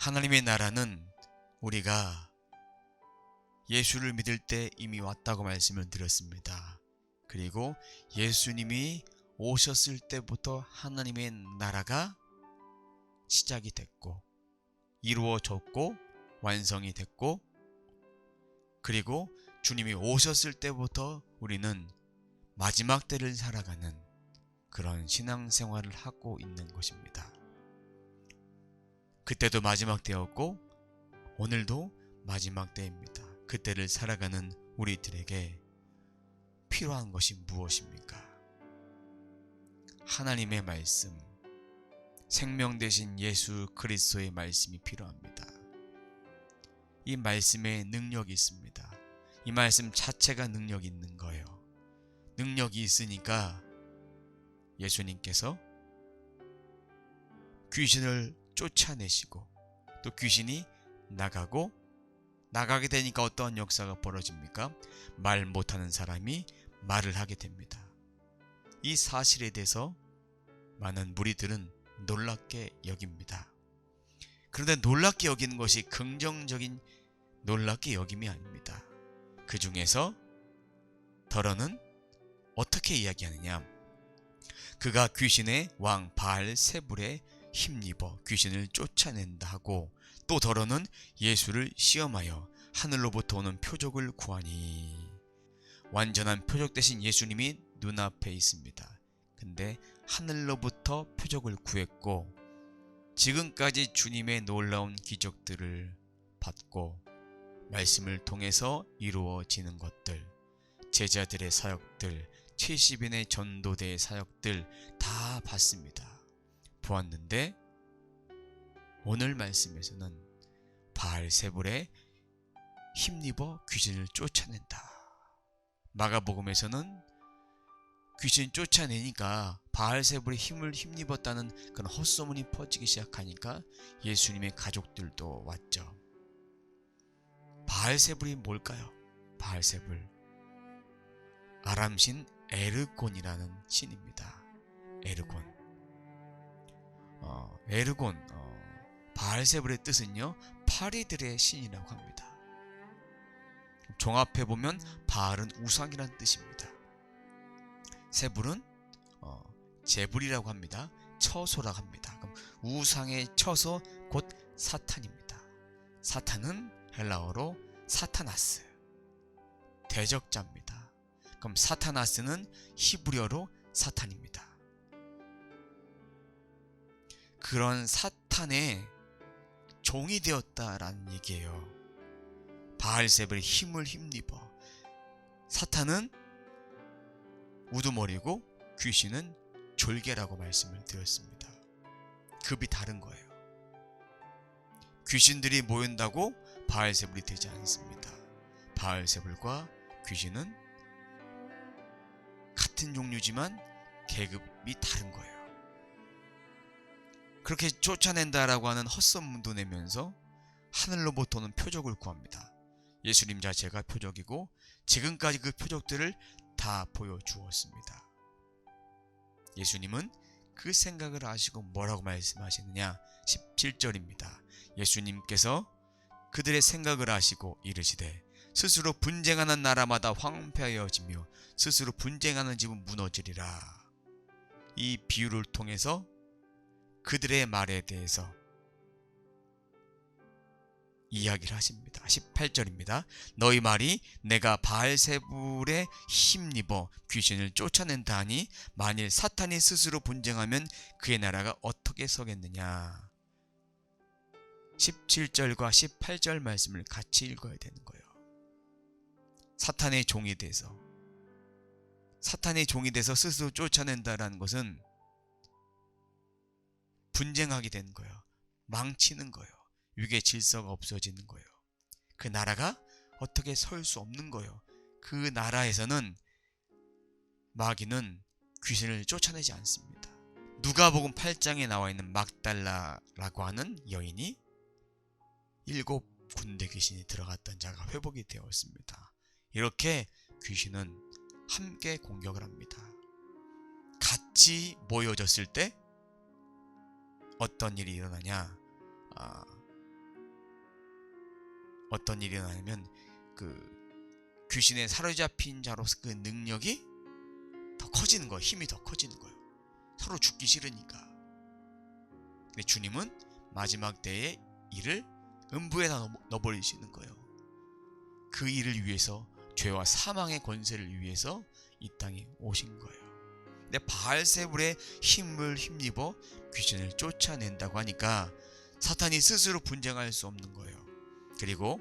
하나님의 나라는 우리가 예수를 믿을 때 이미 왔다고 말씀을 드렸습니다. 그리고 예수님이 오셨을 때부터 하나님의 나라가 시작이 됐고 이루어졌고 완성이 됐고, 그리고 주님이 오셨을 때부터 우리는 마지막 때를 살아가는 그런 신앙생활을 하고 있는 것입니다. 그때도 마지막 때였고 오늘도 마지막 때입니다. 그때를 살아가는 우리들에게 필요한 것이 무엇입니까? 하나님의 말씀, 생명 되신 예수 그리스도의 말씀이 필요합니다. 이 말씀에 능력이 있습니다. 이 말씀 자체가 능력이 있는 거예요. 능력이 있으니까 예수님께서 귀신을 쫓아내시고 또 귀신이 나가게 되니까 어떠한 역사가 벌어집니까? 말 못하는 사람이 말을 하게 됩니다. 이 사실에 대해서 많은 무리들은 놀랍게 여깁니다. 그런데 놀랍게 여기는 것이 긍정적인 놀랍게 여김이 아닙니다. 그 중에서 더러는 어떻게 이야기하느냐? 그가 귀신의 왕 바알세불에 힘입어 귀신을 쫓아낸다 하고, 또 더러는 예수를 시험하여 하늘로부터 오는 표적을 구하니. 완전한 표적 대신 예수님이 눈앞에 있습니다. 근데 하늘로부터 표적을 구했고, 지금까지 주님의 놀라운 기적들을 받고 말씀을 통해서 이루어지는 것들, 제자들의 사역들, 70인의 전도대의 사역들 다 봤습니다. 보았는데 오늘 말씀에서는 바알세불에 힘입어 귀신을 쫓아낸다. 마가복음에서는 귀신 쫓아내니까 바알세불의 힘을 힘입었다는 그런 헛소문이 퍼지기 시작하니까 예수님의 가족들도 왔죠. 바알세불이 뭘까요? 바알세불, 아람신 에르곤이라는 신입니다. 에르곤. 바알세불의 뜻은요, 파리들의 신이라고 합니다. 종합해보면 바알은 우상이란 뜻입니다. 세불은 제불이라고 합니다. 처소라고 합니다. 그럼 우상의 처소 곧 사탄입니다. 사탄은 헬라어로 사타나스, 대적자입니다. 그럼 사타나스는 히브리어로 사탄입니다. 그런 사탄의 종이 되었다라는 얘기예요. 바알세불의 힘을 힘입어. 사탄은 우두머리고 귀신은 졸개라고 말씀을 드렸습니다. 급이 다른 거예요. 귀신들이 모인다고 바알세불이 되지 않습니다. 바알세불과 귀신은 같은 종류지만 계급이 다른 거예요. 그렇게 쫓아낸다라고 하는 헛소문도 내면서 하늘로부터 오는 표적을 구합니다. 예수님 자체가 표적이고 지금까지 그 표적들을 다 보여주었습니다. 예수님은 그 생각을 아시고 뭐라고 말씀하시느냐? 17절입니다. 예수님께서 그들의 생각을 아시고 이르시되 스스로 분쟁하는 나라마다 황폐하여지며 스스로 분쟁하는 집은 무너지리라. 이 비유를 통해서 그들의 말에 대해서 이야기를 하십니다. 18절입니다. 너희 말이 내가 바알세불에 힘입어 귀신을 쫓아낸다 하니 만일 사탄이 스스로 분쟁하면 그의 나라가 어떻게 서겠느냐. 17절과 18절 말씀을 같이 읽어야 되는 거예요. 사탄의 종이 돼서 스스로 쫓아낸다라는 것은 분쟁하게 되는 거예요. 망치는 거예요. 위계 질서가 없어지는 거예요. 그 나라가 어떻게 설 수 없는 거예요. 그 나라에서는 마귀는 귀신을 쫓아내지 않습니다. 누가복음 8장에 나와 있는 막달라라고 하는 여인이 7군데 귀신이 들어갔던 자가 회복이 되었습니다. 이렇게 귀신은 함께 공격을 합니다. 같이 모여졌을 때 어떤 일이 일어나냐? 어떤 일이 일어나냐면 그 귀신에 사로잡힌 자로서 그 능력이 더 커지는 거예요. 힘이 더 커지는 거예요. 서로 죽기 싫으니까. 근데 주님은 마지막 때의 일을 음부에다 넣어버리시는 거예요. 그 일을 위해서, 죄와 사망의 권세를 위해서 이 땅에 오신 거예요. 근데 바알세불의 힘을 힘입어 귀신을 쫓아낸다고 하니까 사탄이 스스로 분쟁할 수 없는 거예요. 그리고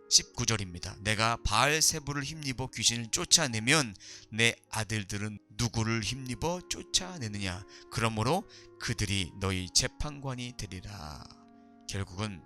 19절입니다. 내가 바알세불을 힘입어 귀신을 쫓아내면 내 아들들은 누구를 힘입어 쫓아내느냐? 그러므로 그들이 너희 재판관이 되리라. 결국은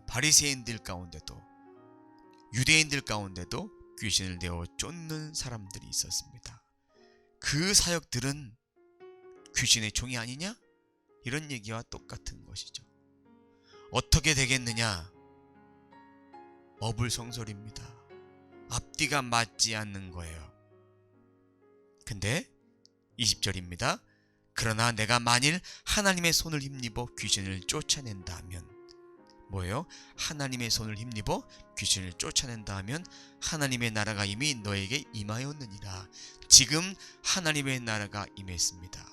바리새인들 가운데도, 유대인들 가운데도 귀신을 내어 쫓는 사람들이 있었습니다. 그 사역들은 귀신의 종이 아니냐? 이런 얘기와 똑같은 것이죠. 어떻게 되겠느냐? 어불성설입니다. 앞뒤가 맞지 않는 거예요. 근데 20절입니다. 그러나 내가 만일 하나님의 손을 힘입어 귀신을 쫓아낸다 하면, 뭐예요? 하나님의 손을 힘입어 귀신을 쫓아낸다 하면 하나님의 나라가 이미 너에게 임하였느니라. 지금 하나님의 나라가 임했습니다.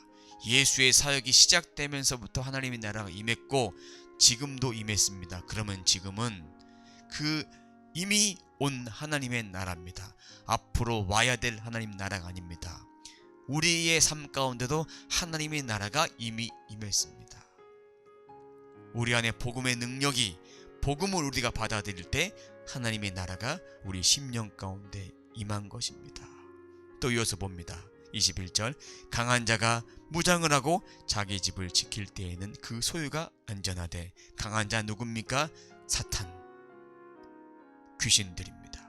예수의 사역이 시작되면서부터 하나님의 나라가 임했고 지금도 임했습니다. 그러면 지금은 그 이미 온 하나님의 나라입니다. 앞으로 와야 될 하나님 나라가 아닙니다. 우리의 삶 가운데도 하나님의 나라가 이미 임했습니다. 우리 안에 복음의 능력이, 복음을 우리가 받아들일 때 하나님의 나라가 우리 심령 가운데 임한 것입니다. 또 이어서 봅니다. 21절, 강한 자가 무장을 하고 자기 집을 지킬 때에는 그 소유가 안전하되, 강한 자 누굽니까? 사탄, 귀신들입니다.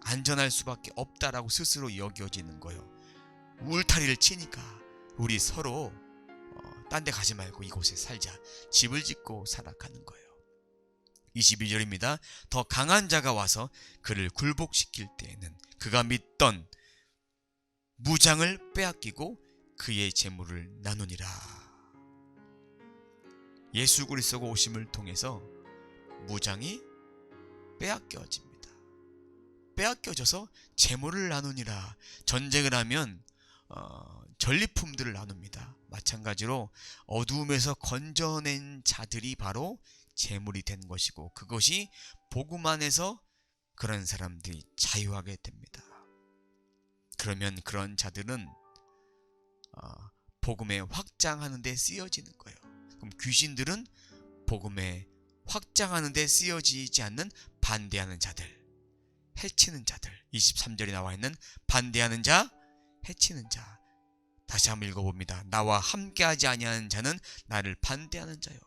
안전할 수밖에 없다라고 스스로 여겨지는 거예요. 울타리를 치니까 우리 서로 딴 데 가지 말고 이곳에 살자, 집을 짓고 살아가는 거예요. 22절입니다. 더 강한 자가 와서 그를 굴복시킬 때에는 그가 믿던 무장을 빼앗기고 그의 재물을 나누니라. 예수 그리스도가 오심을 통해서 무장이 빼앗겨집니다. 빼앗겨져서 재물을 나누니라. 전쟁을 하면 전리품들을 나눕니다. 마찬가지로 어두움에서 건져낸 자들이 바로 재물이 된 것이고, 그것이 복음 안에서 그런 사람들이 자유하게 됩니다. 그러면 그런 자들은 복음에 확장하는 데 쓰여지는 거예요. 그럼 귀신들은 복음에 확장하는 데 쓰여지지 않는 반대하는 자들, 해치는 자들. 23절에 나와 있는 반대하는 자, 해치는 자. 다시 한번 읽어봅니다. 나와 함께하지 아니하는 자는 나를 반대하는 자요.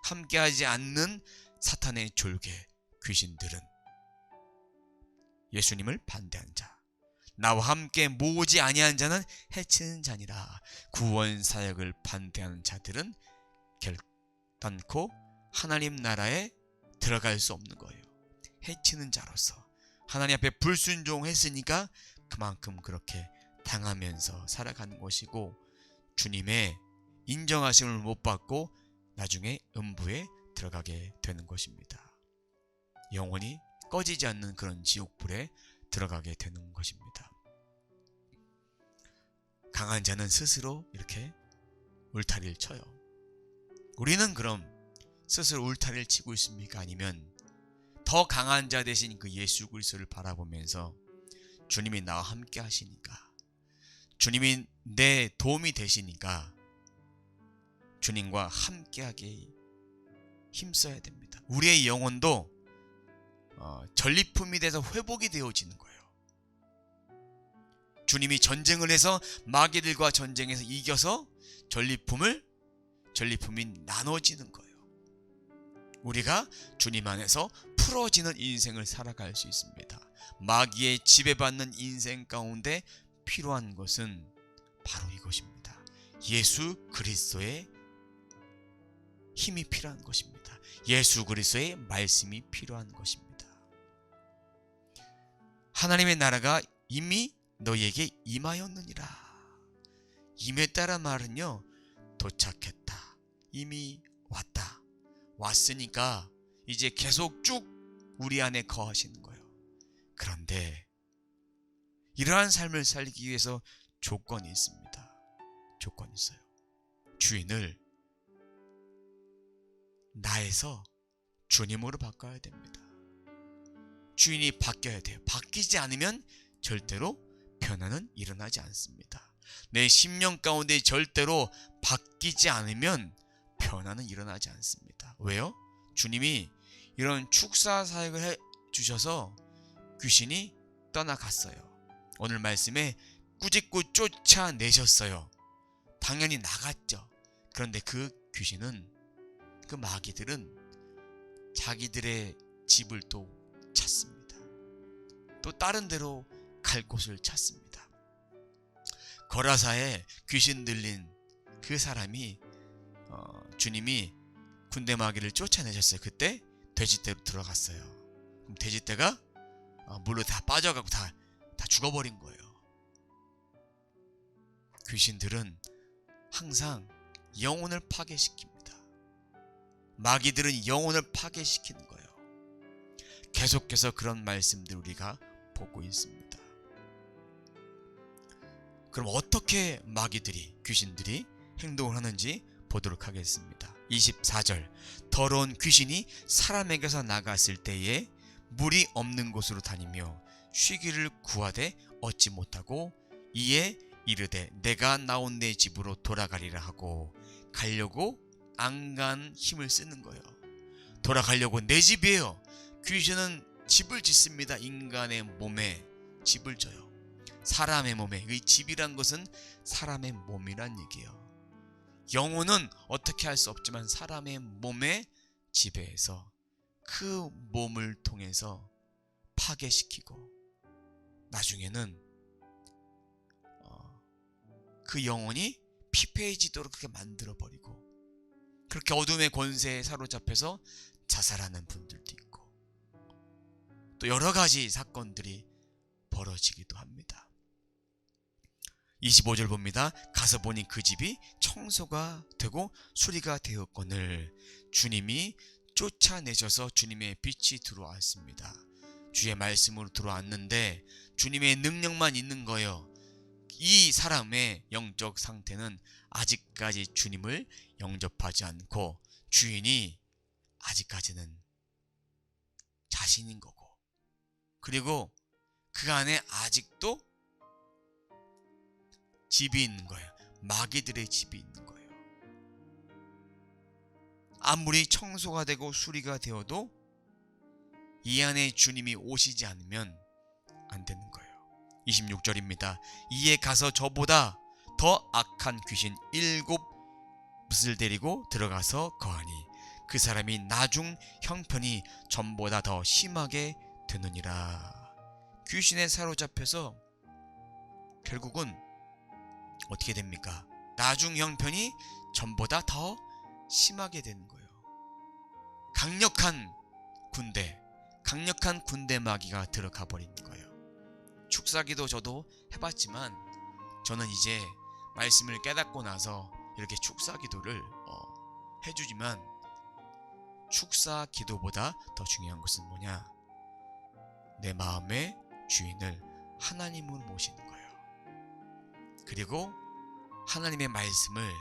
함께하지 않는 사탄의 졸개, 귀신들은 예수님을 반대하는 자. 나와 함께 모으지 아니하는 자는 해치는 자니라. 구원 사역을 반대하는 자들은 결단코 하나님 나라에 들어갈 수 없는 거예요. 해치는 자로서 하나님 앞에 불순종했으니까 그만큼 그렇게 당하면서 살아가는 것이고, 주님의 인정하심을 못 받고 나중에 음부에 들어가게 되는 것입니다. 영원히 꺼지지 않는 그런 지옥불에 들어가게 되는 것입니다. 강한 자는 스스로 이렇게 울타리를 쳐요. 우리는 그럼 스스로 울타리를 치고 있습니까? 아니면 더 강한 자 대신 그 예수 그리스도를 바라보면서 주님이 나와 함께 하시니까, 주님이 내 도움이 되시니까 주님과 함께하게 힘써야 됩니다. 우리의 영혼도 전리품이 돼서 회복이 되어지는 거예요. 주님이 전쟁을 해서 마귀들과 전쟁에서 이겨서 전리품이 나눠지는 거예요. 우리가 주님 안에서 풀어지는 인생을 살아갈 수 있습니다. 마귀의 지배받는 인생 가운데 필요한 것은 바로 이것입니다. 예수 그리스도의 힘이 필요한 것입니다. 예수 그리스도의 말씀이 필요한 것입니다. 하나님의 나라가 이미 너희에게 임하였느니라. 임했다란 말은요, 도착했다, 이미 왔다, 왔으니까 이제 계속 쭉 우리 안에 거하시는 거예요. 그런데 이러한 삶을 살기 위해서 조건이 있습니다. 조건이 있어요. 주인을 나에서 주님으로 바꿔야 됩니다. 주인이 바뀌어야 돼요. 바뀌지 않으면 절대로 변화는 일어나지 않습니다. 내 심령 가운데 절대로 바뀌지 않으면 변화는 일어나지 않습니다. 왜요? 주님이 이런 축사 사역을 해 주셔서 귀신이 떠나갔어요. 오늘 말씀에 꾸짖고 쫓아내셨어요. 당연히 나갔죠. 그런데 그 귀신은, 그 마귀들은 자기들의 집을 또 찾습니다. 또 다른 데로 갈 곳을 찾습니다. 거라사에 귀신 들린 그 사람이 주님이 군대 마귀를 쫓아내셨어요. 그때 돼지떼로 들어갔어요. 그럼 돼지떼가 물로 다 빠져가고 다 죽어버린 거예요. 귀신들은 항상 영혼을 파괴시킵니다. 마귀들은 영혼을 파괴시키는 거예요. 계속해서 그런 말씀들 우리가 보고 있습니다. 그럼 어떻게 마귀들이, 귀신들이 행동을 하는지 보도록 하겠습니다. 24절, 더러운 귀신이 사람에게서 나갔을 때에 물이 없는 곳으로 다니며 쉬기를 구하되 얻지 못하고 이에 이르되 내가 나온 내 집으로 돌아가리라 하고 가려고 안간 힘을 쓰는 거예요. 돌아가려고, 내 집이에요. 귀신은 집을 짓습니다. 인간의 몸에 집을 져요. 사람의 몸에. 이 집이란 것은 사람의 몸이란 얘기예요. 영혼은 어떻게 할 수 없지만 사람의 몸에 지배해서 그 몸을 통해서 파괴시키고 나중에는 그 영혼이 피폐해지도록 그렇게 만들어버리고, 그렇게 어둠의 권세에 사로잡혀서 자살하는 분들도 있고, 또 여러 가지 사건들이 벌어지기도 합니다. 25절 봅니다. 가서 보니 그 집이 청소가 되고 수리가 되었거늘 주님이 쫓아내셔서 주님의 빛이 들어왔습니다. 주의 말씀으로 들어왔는데 주님의 능력만 있는 거예요. 이 사람의 영적 상태는 아직까지 주님을 영접하지 않고 주인이 아직까지는 자신인 거고, 그리고 그 안에 아직도 집이 있는 거예요. 마귀들의 집이 있는 거예요. 아무리 청소가 되고 수리가 되어도 이 안에 주님이 오시지 않으면 안 되는 거예요. 26절입니다. 이에 가서 저보다 더 악한 귀신 7을 데리고 들어가서 거하니 그 사람이 나중 형편이 전보다 더 심하게 되느니라. 귀신에 사로잡혀서 결국은 어떻게 됩니까? 나중 형편이 전보다 더 심하게 되는 거예요. 강력한 군대 마귀가 들어가 버린 거예요. 축사기도 저도 해봤지만 저는 이제 말씀을 깨닫고 나서 이렇게 축사기도를 해주지만, 축사기도보다 더 중요한 것은 뭐냐? 내 마음의 주인을 하나님으로 모시는 거예요. 그리고 하나님의 말씀을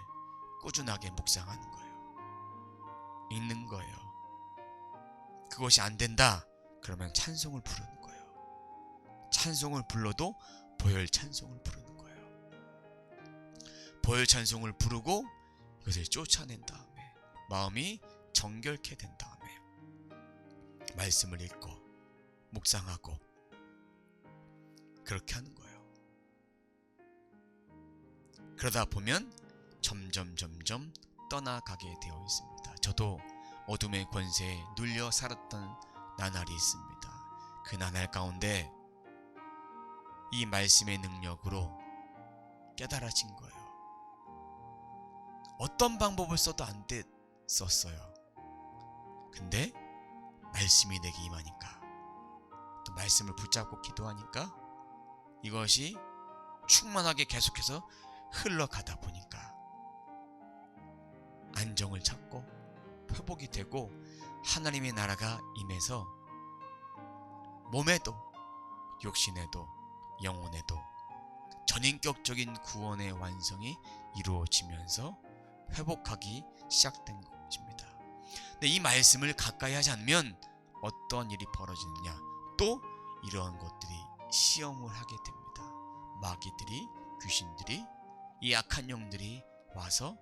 꾸준하게 묵상하는 거예요. 읽는 거예요. 그것이 안 된다 그러면 찬송을 부르는 거예요. 찬송을 불러도 보혈 찬송을 부르는 거예요. 보혈 찬송을 부르고 이것을 쫓아낸 다음에 마음이 정결케 된 다음에 말씀을 읽고 묵상하고 그렇게 하는 거예요. 그러다 보면 점점 떠나가게 되어 있습니다. 저도 어둠의 권세에 눌려 살았던 나날이 있습니다. 그 나날 가운데 이 말씀의 능력으로 깨달아진 거예요. 어떤 방법을 써도 안 됐었어요. 근데 말씀이 내게 임하니까, 또 말씀을 붙잡고 기도하니까 이것이 충만하게 계속해서 흘러가다 보니까 안정을 찾고 회복이 되고 하나님의 나라가 임해서 몸에도 육신에도 영혼에도 전인격적인 구원의 완성이 이루어지면서 회복하기 시작된 것입니다. 근데 이 말씀을 가까이 하지 않으면 어떤 일이 벌어지느냐? 또 이러한 것들이 시험을 하게 됩니다. 마귀들이, 귀신들이, 이 악한 영들이 와서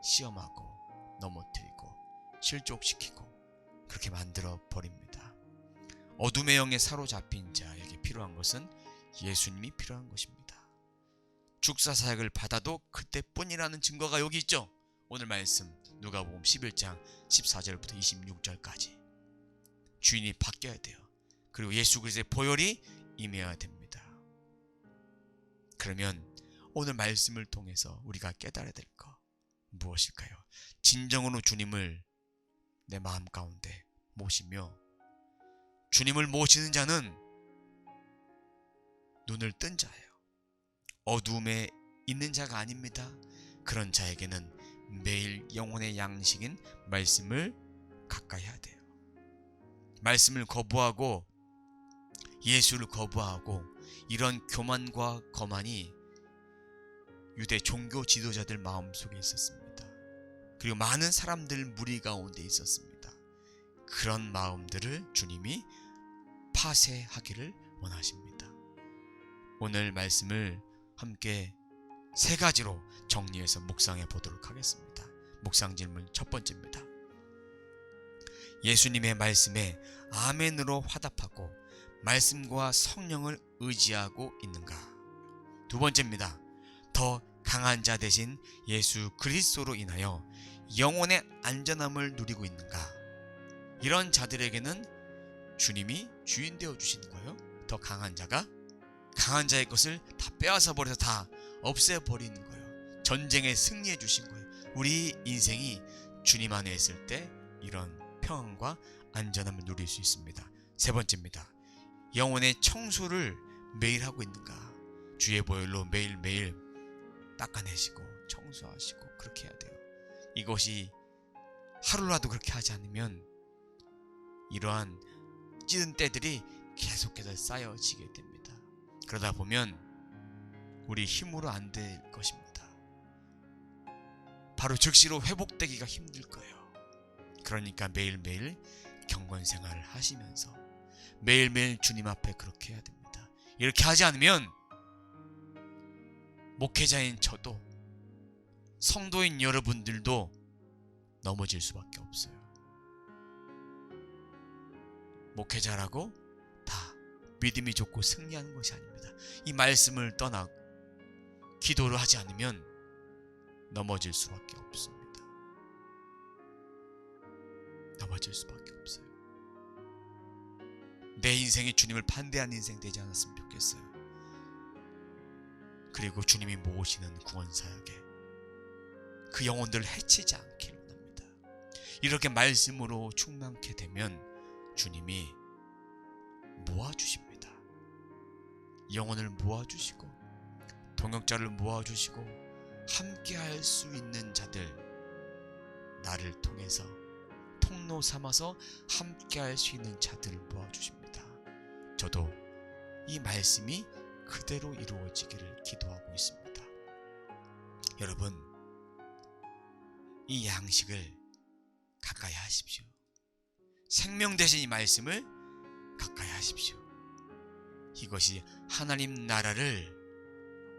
시험하고 넘어뜨리고 실족시키고 그렇게 만들어 버립니다. 어둠의 영에 사로잡힌 자에게 필요한 것은 예수님이 필요한 것입니다. 죽사사역을 받아도 그때뿐이라는 증거가 여기 있죠. 오늘 말씀 누가복음 11장 14절부터 26절까지 주인이 바뀌어야 돼요. 그리고 예수 그리스도의 보혈이 임해야 됩니다. 그러면 오늘 말씀을 통해서 우리가 깨달아야 될 것 무엇일까요? 진정으로 주님을 내 마음 가운데 모시며 주님을 모시는 자는 눈을 뜬 자예요. 어두움에 있는 자가 아닙니다. 그런 자에게는 매일 영혼의 양식인 말씀을 가까이 해야 돼요. 말씀을 거부하고 예수를 거부하고 이런 교만과 거만이 유대 종교 지도자들 마음속에 있었습니다. 그리고 많은 사람들 무리 가운데 있었습니다. 그런 마음들을 주님이 파쇄하기를 원하십니다. 오늘 말씀을 함께 세 가지로 정리해서 묵상해 보도록 하겠습니다. 묵상 질문 첫 번째입니다. 예수님의 말씀에 아멘으로 화답하고 말씀과 성령을 의지하고 있는가? 두 번째입니다. 더 강한 자 대신 예수 그리스도로 인하여 영혼의 안전함을 누리고 있는가? 이런 자들에게는 주님이 주인 되어 주시는 거예요. 더 강한 자가 강한 자의 것을 다 빼앗아 버려서 다 없애버리는 거예요. 전쟁에 승리해 주신 거예요. 우리 인생이 주님 안에 있을 때 이런 평안과 안전함을 누릴 수 있습니다. 세 번째입니다. 영혼의 청소를 매일 하고 있는가? 주의 보혈로 매일매일 닦아내시고 청소하시고 그렇게 해야 돼요. 이것이 하루라도 그렇게 하지 않으면 이러한 찌든 때들이 계속해서 쌓여지게 됩니다. 그러다 보면 우리 힘으로 안 될 것입니다. 바로 즉시로 회복되기가 힘들 거예요. 그러니까 매일매일 경건 생활을 하시면서 매일매일 주님 앞에 그렇게 해야 됩니다. 이렇게 하지 않으면 목회자인 저도 성도인 여러분들도 넘어질 수밖에 없어요. 목회자라고 다 믿음이 좋고 승리하는 것이 아닙니다. 이 말씀을 떠나 기도를 하지 않으면 넘어질 수밖에 없습니다. 넘어질 수밖에 없어요. 내 인생이 주님을 반대하는 인생 되지 않았으면 좋겠어요. 그리고 주님이 모으시는 구원사역에 그 영혼들을 해치지 않기를 원합니다. 이렇게 말씀으로 충만케 되면 주님이 모아주십니다. 영혼을 모아주시고 동역자를 모아주시고 함께 할 수 있는 자들, 나를 통해서 통로 삼아서 함께 할 수 있는 자들을 모아주십니다. 저도 이 말씀이 그대로 이루어지기를 기도하고 있습니다. 여러분, 이 양식을 가까이 하십시오. 생명 되신 이 말씀을 가까이 하십시오. 이것이 하나님 나라를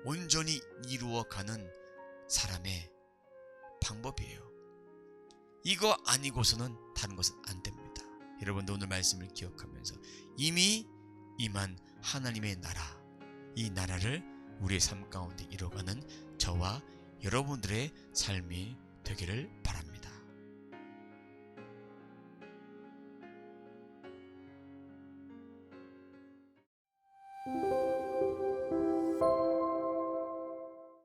온전히 이루어가는 사람의 방법이에요. 이거 아니고서는 다른 것은 안 됩니다. 여러분도 오늘 말씀을 기억하면서 이미 임한 하나님의 나라, 이 나라를 우리의 삶 가운데 이뤄가는 저와 여러분들의 삶이 되기를